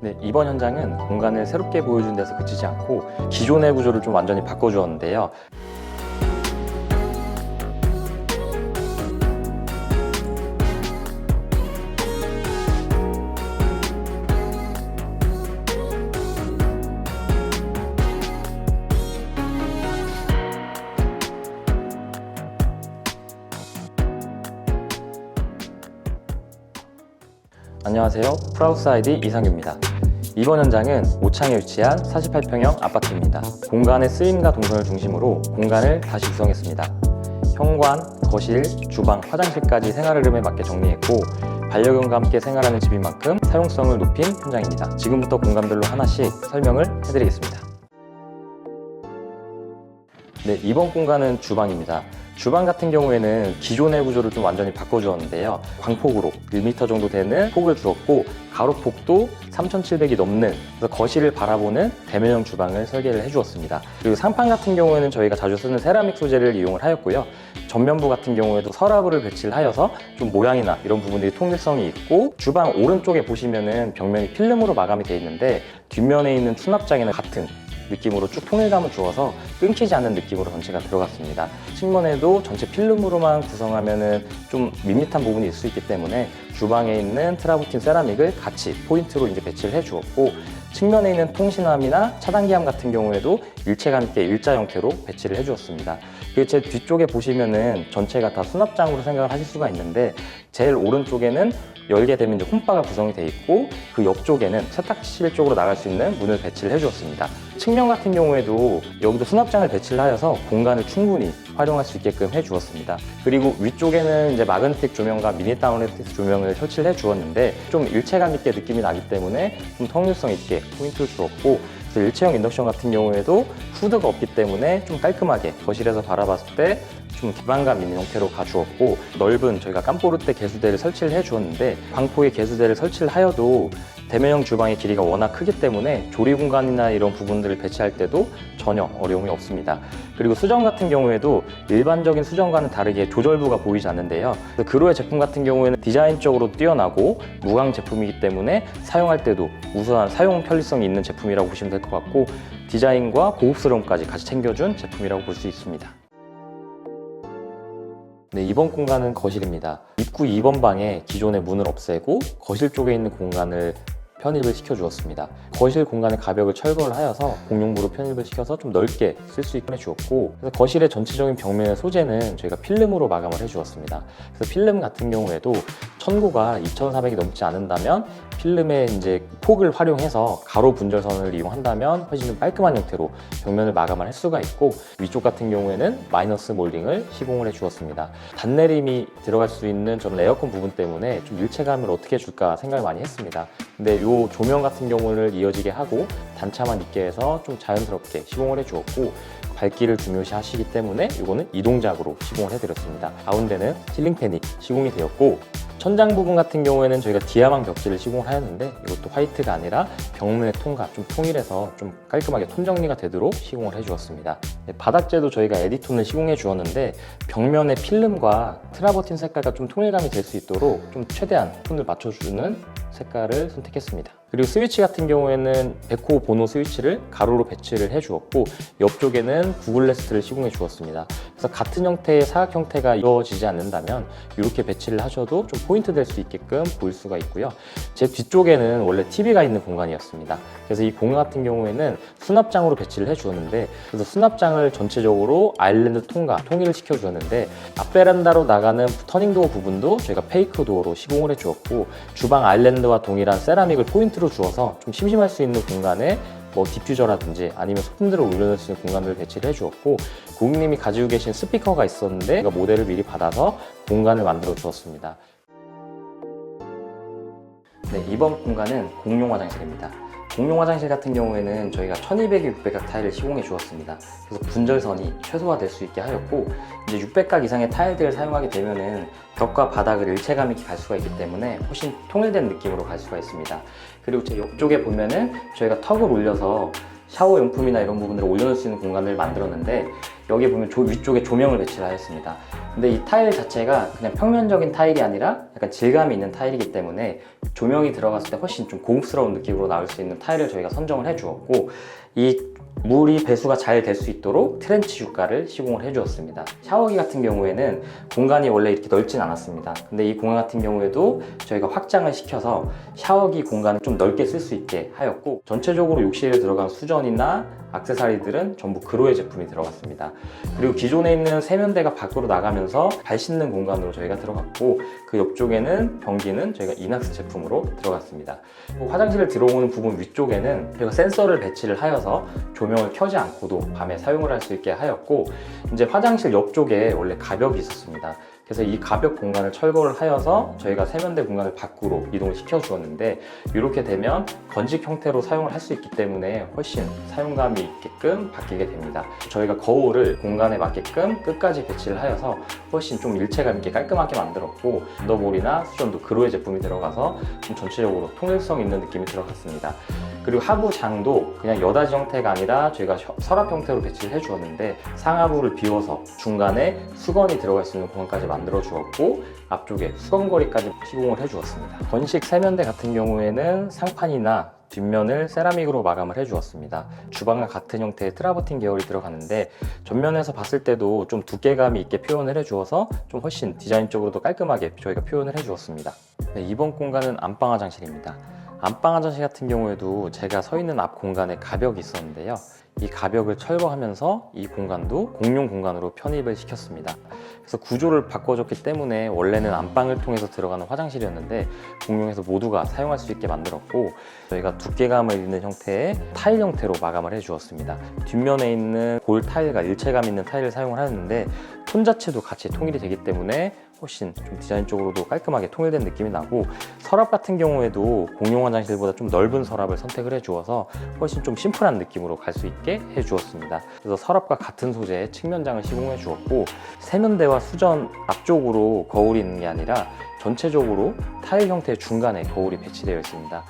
네, 이번 현장은 공간을 새롭게 보여주는 데서 그치지 않고 기존의 구조를 좀 완전히 바꿔주었는데요. 안녕하세요. 프라우스 아이디 이상규입니다. 이번 현장은 오창에 위치한 48평형 아파트입니다. 공간의 쓰임과 동선을 중심으로 공간을 다시 구성했습니다. 현관, 거실, 주방, 화장실까지 생활 흐름에 맞게 정리했고 반려견과 함께 생활하는 집인 만큼 사용성을 높인 현장입니다. 지금부터 공간별로 하나씩 설명을 해드리겠습니다. 네, 이번 공간은 주방입니다. 주방 같은 경우에는 기존의 구조를 좀 완전히 바꿔주었는데요. 광폭으로 1m 정도 되는 폭을 주었고 가로폭도 3,700이 넘는, 그래서 거실을 바라보는 대면형 주방을 설계를 해주었습니다. 그리고 상판 같은 경우에는 저희가 자주 쓰는 세라믹 소재를 이용을 하였고요. 전면부 같은 경우에도 서라브를 배치를 하여서 좀 모양이나 이런 부분들이 통일성이 있고, 주방 오른쪽에 보시면은 벽면이 필름으로 마감이 되어 있는데 뒷면에 있는 수납장에는 같은 느낌으로 쭉 통일감을 주어서 끊기지 않는 느낌으로 전체가 들어갔습니다. 측면에도 전체 필름으로만 구성하면은 좀 밋밋한 부분이 있을 수 있기 때문에 주방에 있는 트라부틴 세라믹을 같이 포인트로 이제 배치를 해주었고, 측면에 있는 통신함이나 차단기함 같은 경우에도 일체감 있게 일자 형태로 배치를 해주었습니다. 그리고 제 뒤쪽에 보시면은 전체가 다 수납장으로 생각을 하실 수가 있는데, 제일 오른쪽에는 열게 되면 이제 홈바가 구성이 되어 있고, 그 옆쪽에는 세탁실 쪽으로 나갈 수 있는 문을 배치를 해주었습니다. 측면 같은 경우에도 여기도 수납장을 배치를 하여서 공간을 충분히 활용할 수 있게끔 해주었습니다. 그리고 위쪽에는 이제 마그네틱 조명과 미니 다운라이트 조명을 설치를 해주었는데 좀 일체감 있게 느낌이 나기 때문에 좀 통일성 있게 포인트를 주었고, 일체형 인덕션 같은 경우에도 후드가 없기 때문에 좀 깔끔하게 거실에서 바라봤을 때 좀 기반감 있는 형태로 가주었고, 넓은 저희가 깜포르테 개수대를 설치를 해주었는데 광폭의 개수대를 설치를 하여도 대면형 주방의 길이가 워낙 크기 때문에 조리 공간이나 이런 부분들을 배치할 때도 전혀 어려움이 없습니다. 그리고 수전 같은 경우에도 일반적인 수전과는 다르게 조절부가 보이지 않는데요. 그로의 제품 같은 경우에는 디자인적으로 뛰어나고 무광 제품이기 때문에 사용할 때도 우수한 사용 편리성이 있는 제품이라고 보시면 될 것 같고, 디자인과 고급스러움까지 같이 챙겨준 제품이라고 볼 수 있습니다. 네, 이번 공간은 거실입니다. 입구 2번 방에 기존의 문을 없애고 거실 쪽에 있는 공간을 편입을 시켜주었습니다. 거실 공간의 가벽을 철거를 하여서 공용부로 편입을 시켜서 좀 넓게 쓸 수 있게 해주었고, 그래서 거실의 전체적인 벽면의 소재는 저희가 필름으로 마감을 해주었습니다. 그래서 필름 같은 경우에도 천고가 2,400이 넘지 않는다면 필름의 이제 폭을 활용해서 가로 분절선을 이용한다면 훨씬 좀 깔끔한 형태로 벽면을 마감을 할 수가 있고, 위쪽 같은 경우에는 마이너스 몰딩을 시공을 해주었습니다. 단내림이 들어갈 수 있는 저런 에어컨 부분 때문에 좀 일체감을 어떻게 줄까 생각을 많이 했습니다. 근데 요 조명 같은 경우를 이어지게 하고 단차만 있게 해서 좀 자연스럽게 시공을 해주었고, 밝기를 중요시 하시기 때문에 이거는 이동작으로 시공을 해드렸습니다. 가운데는 힐링팬이 시공이 되었고, 천장 부분 같은 경우에는 저희가 디아망 벽지를 시공을 하였는데 이것도 화이트가 아니라 벽면의 톤과 좀 통일해서 좀 깔끔하게 톤 정리가 되도록 시공을 해주었습니다. 바닥재도 저희가 에디톤을 시공해 주었는데 벽면의 필름과 트라버틴 색깔과 좀 통일감이 될 수 있도록 좀 최대한 톤을 맞춰주는 색깔을 선택했습니다. 그리고 스위치 같은 경우에는 베코 보노 스위치를 가로로 배치를 해주었고, 옆쪽에는 구글 레스트를 시공해 주었습니다. 그래서 같은 형태의 사각 형태가 이루어지지 않는다면 이렇게 배치를 하셔도 좀 포인트 될 수 있게끔 보일 수가 있고요. 제 뒤쪽에는 원래 TV가 있는 공간이었습니다. 그래서 이 공간 같은 경우에는 수납장으로 배치를 해주었는데, 그래서 수납장을 전체적으로 아일랜드 톤과 통일을 시켜주었는데, 앞베란다로 나가는 터닝도어 부분도 저희가 페이크 도어로 시공을 해주었고, 주방 아일랜드와 동일한 세라믹을 포인트로 주어서 좀 심심할 수 있는 공간에 뭐 디퓨저라든지 아니면 소품들을 올려놓을 수 있는 공간들을 배치를 해주었고, 고객님이 가지고 계신 스피커가 있었는데 제가 모델을 미리 받아서 공간을 만들어 주었습니다. 네, 이번 공간은 공용 화장실입니다. 공용 화장실 같은 경우에는 저희가 1200에 600각 타일을 시공해 주었습니다. 그래서 분절선이 최소화될 수 있게 하였고, 이제 600각 이상의 타일들을 사용하게 되면은 벽과 바닥을 일체감 있게 갈 수가 있기 때문에 훨씬 통일된 느낌으로 갈 수가 있습니다. 그리고 제 옆쪽에 보면은 저희가 턱을 올려서 샤워 용품이나 이런 부분들을 올려놓을 수 있는 공간을 만들었는데, 여기 보면 위쪽에 조명을 배치를 하였습니다. 근데 이 타일 자체가 그냥 평면적인 타일이 아니라 약간 질감이 있는 타일이기 때문에 조명이 들어갔을 때 훨씬 좀 고급스러운 느낌으로 나올 수 있는 타일을 저희가 선정을 해주었고, 이 물이 배수가 잘 될 수 있도록 트렌치 유가를 시공을 해주었습니다. 샤워기 같은 경우에는 공간이 원래 이렇게 넓진 않았습니다. 근데 이 공간 같은 경우에도 저희가 확장을 시켜서 샤워기 공간을 좀 넓게 쓸 수 있게 하였고, 전체적으로 욕실에 들어간 수전이나 액세서리들은 전부 그로의 제품이 들어갔습니다. 그리고 기존에 있는 세면대가 밖으로 나가면서 발 씻는 공간으로 저희가 들어갔고, 그 옆쪽에는 변기는 저희가 이낙스 제품으로 들어갔습니다. 화장실에 들어오는 부분 위쪽에는 저희가 센서를 배치를 하여서 조명을 켜지 않고도 밤에 사용을 할 수 있게 하였고, 이제 화장실 옆쪽에 원래 가벽이 있었습니다. 그래서 이 가벽 공간을 철거를 하여서 저희가 세면대 공간을 밖으로 이동을 시켜 주었는데, 이렇게 되면 건식 형태로 사용을 할 수 있기 때문에 훨씬 사용감이 있게끔 바뀌게 됩니다. 저희가 거울을 공간에 맞게끔 끝까지 배치를 하여서 훨씬 좀 일체감 있게 깔끔하게 만들었고, 언더볼이나 수전도 그로의 제품이 들어가서 좀 전체적으로 통일성 있는 느낌이 들어갔습니다. 그리고 하부 장도 그냥 여닫이 형태가 아니라 저희가 서랍 형태로 배치를 해주었는데, 상하부를 비워서 중간에 수건이 들어갈 수 있는 공간까지 만들어 주었고, 앞쪽에 수건거리까지 시공을 해주었습니다. 건식 세면대 같은 경우에는 상판이나 뒷면을 세라믹으로 마감을 해주었습니다. 주방과 같은 형태의 트라버틴 계열이 들어가는데, 전면에서 봤을 때도 좀 두께감이 있게 표현을 해주어서 좀 훨씬 디자인적으로도 깔끔하게 저희가 표현을 해주었습니다. 네, 이번 공간은 안방 화장실입니다. 안방 화장실 같은 경우에도 제가 서 있는 앞 공간에 가벽이 있었는데요. 이 가벽을 철거하면서 이 공간도 공용 공간으로 편입을 시켰습니다. 그래서 구조를 바꿔줬기 때문에 원래는 안방을 통해서 들어가는 화장실이었는데 공용해서 모두가 사용할 수 있게 만들었고, 저희가 두께감을 있는 형태의 타일 형태로 마감을 해주었습니다. 뒷면에 있는 볼 타일과 일체감 있는 타일을 사용을 하는데, 톤 자체도 같이 통일이 되기 때문에 훨씬 좀 디자인적으로도 깔끔하게 통일된 느낌이 나고, 서랍 같은 경우에도 공용 화장실보다 좀 넓은 서랍을 선택을 해주어서 훨씬 좀 심플한 느낌으로 갈 수 있게 해주었습니다. 그래서 서랍과 같은 소재의 측면장을 시공해 주었고, 세면대와 수전 앞쪽으로 거울이 있는 게 아니라 전체적으로 타일 형태의 중간에 거울이 배치되어 있습니다.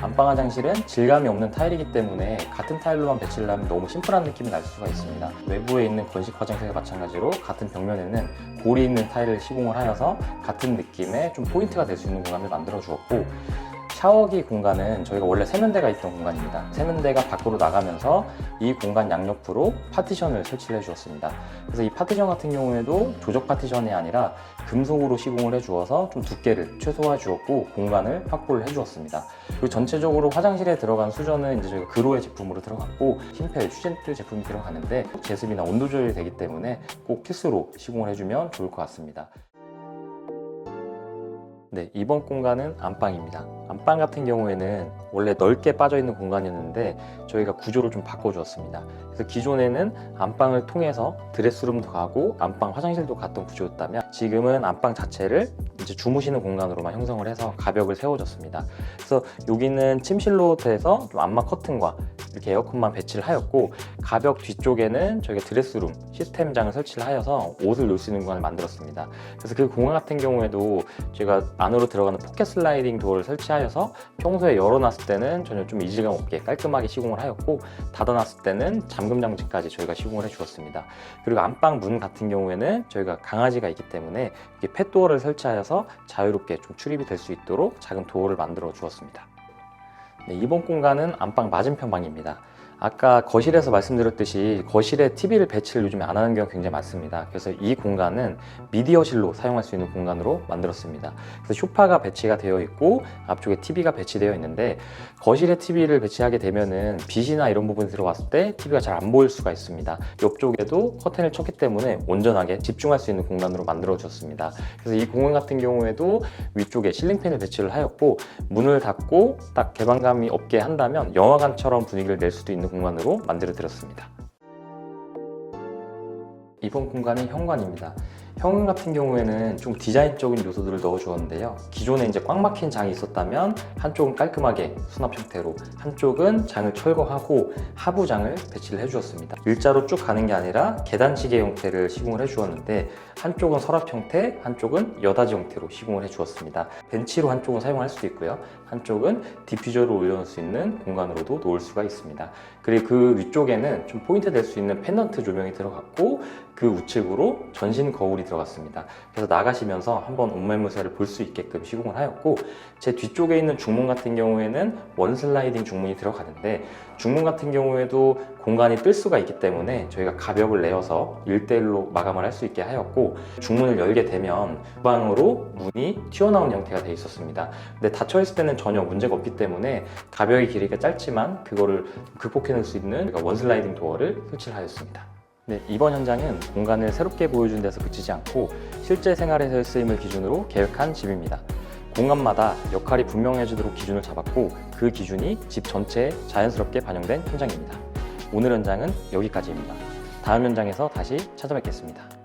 안방 화장실은 질감이 없는 타일이기 때문에 같은 타일로만 배치를 하면 너무 심플한 느낌이 날 수가 있습니다. 외부에 있는 건식 화장실과 마찬가지로 같은 벽면에는 골이 있는 타일을 시공을 하여서 같은 느낌의 좀 포인트가 될 수 있는 공간을 만들어 주었고, 샤워기 공간은 저희가 원래 세면대가 있던 공간입니다. 세면대가 밖으로 나가면서 이 공간 양옆으로 파티션을 설치를 해주었습니다. 그래서 이 파티션 같은 경우에도 조적 파티션이 아니라 금속으로 시공을 해주어서 좀 두께를 최소화해 주었고, 공간을 확보를 해주었습니다. 그리고 전체적으로 화장실에 들어간 수전은 이제 저희가 그로의 제품으로 들어갔고, 흰펠 슈젠트 제품이 들어가는데 제습이나 온도 조절이 되기 때문에 꼭 필수로 시공을 해주면 좋을 것 같습니다. 네, 이번 공간은 안방입니다. 안방 같은 경우에는 원래 넓게 빠져있는 공간이었는데 저희가 구조를 좀 바꿔주었습니다. 그래서 기존에는 안방을 통해서 드레스룸도 가고 안방 화장실도 갔던 구조였다면, 지금은 안방 자체를 이제 주무시는 공간으로만 형성을 해서 가벽을 세워줬습니다. 그래서 여기는 침실로 돼서 좀 안마 커튼과 이렇게 에어컨만 배치를 하였고, 가벽 뒤쪽에는 저희가 드레스룸 시스템장을 설치를 하여서 옷을 놓을 수 있는 공간을 만들었습니다. 그래서 그 공간 같은 경우에도 저희가 안으로 들어가는 포켓 슬라이딩 도어를 설치하여서 평소에 열어놨을 때는 전혀 좀 이질감 없게 깔끔하게 시공을 하였고, 닫아놨을 때는 잠금 장치까지 저희가 시공을 해주었습니다. 그리고 안방 문 같은 경우에는 저희가 강아지가 있기 때문에 이렇게 펫도어를 설치하여서 자유롭게 좀 출입이 될 수 있도록 작은 도어를 만들어 주었습니다. 네, 이번 공간은 안방 맞은편 방입니다. 아까 거실에서 말씀드렸듯이 거실에 TV를 배치를 요즘에 안 하는 경우가 굉장히 많습니다. 그래서 이 공간은 미디어실로 사용할 수 있는 공간으로 만들었습니다. 그래서 소파가 배치가 되어 있고 앞쪽에 TV가 배치되어 있는데, 거실에 TV를 배치하게 되면은 빛이나 이런 부분이 들어왔을 때 TV가 잘 안 보일 수가 있습니다. 옆쪽에도 커튼을 쳤기 때문에 온전하게 집중할 수 있는 공간으로 만들어 주었습니다. 그래서 이 공간 같은 경우에도 위쪽에 실링팬을 배치를 하였고, 문을 닫고 딱 개방감이 없게 한다면 영화관처럼 분위기를 낼 수도 있는 공간으로 만들어 드렸습니다. 이번 공간은 현관입니다. 평은 같은 경우에는 좀 디자인적인 요소들을 넣어주었는데요. 기존에 이제 꽉 막힌 장이 있었다면 한쪽은 깔끔하게 수납 형태로, 한쪽은 장을 철거하고 하부장을 배치를 해주었습니다. 일자로 쭉 가는 게 아니라 계단시계 형태를 시공을 해주었는데 한쪽은 서랍 형태, 한쪽은 여닫이 형태로 시공을 해주었습니다. 벤치로 한쪽은 사용할 수도 있고요. 한쪽은 디퓨저를 올려놓을 수 있는 공간으로도 놓을 수가 있습니다. 그리고 그 위쪽에는 좀 포인트 될 수 있는 펜던트 조명이 들어갔고 그 우측으로 전신 거울이 들어갔습니다. 그래서 나가시면서 한번 옷매무새를 볼 수 있게끔 시공을 하였고, 제 뒤쪽에 있는 중문 같은 경우에는 원슬라이딩 중문이 들어가는데 중문 같은 경우에도 공간이 뜰 수가 있기 때문에 저희가 가벽을 내어서 1대1로 마감을 할 수 있게 하였고, 중문을 열게 되면 주방으로 문이 튀어나온 형태가 되어 있었습니다. 근데 닫혀있을 때는 전혀 문제가 없기 때문에 가벽의 길이가 짧지만 그거를 극복해낼 수 있는 원슬라이딩 도어를 설치를 하였습니다. 네, 이번 현장은 공간을 새롭게 보여주는 데서 그치지 않고 실제 생활에서의 쓰임을 기준으로 계획한 집입니다. 공간마다 역할이 분명해지도록 기준을 잡았고 그 기준이 집 전체에 자연스럽게 반영된 현장입니다. 오늘 현장은 여기까지입니다. 다음 현장에서 다시 찾아뵙겠습니다.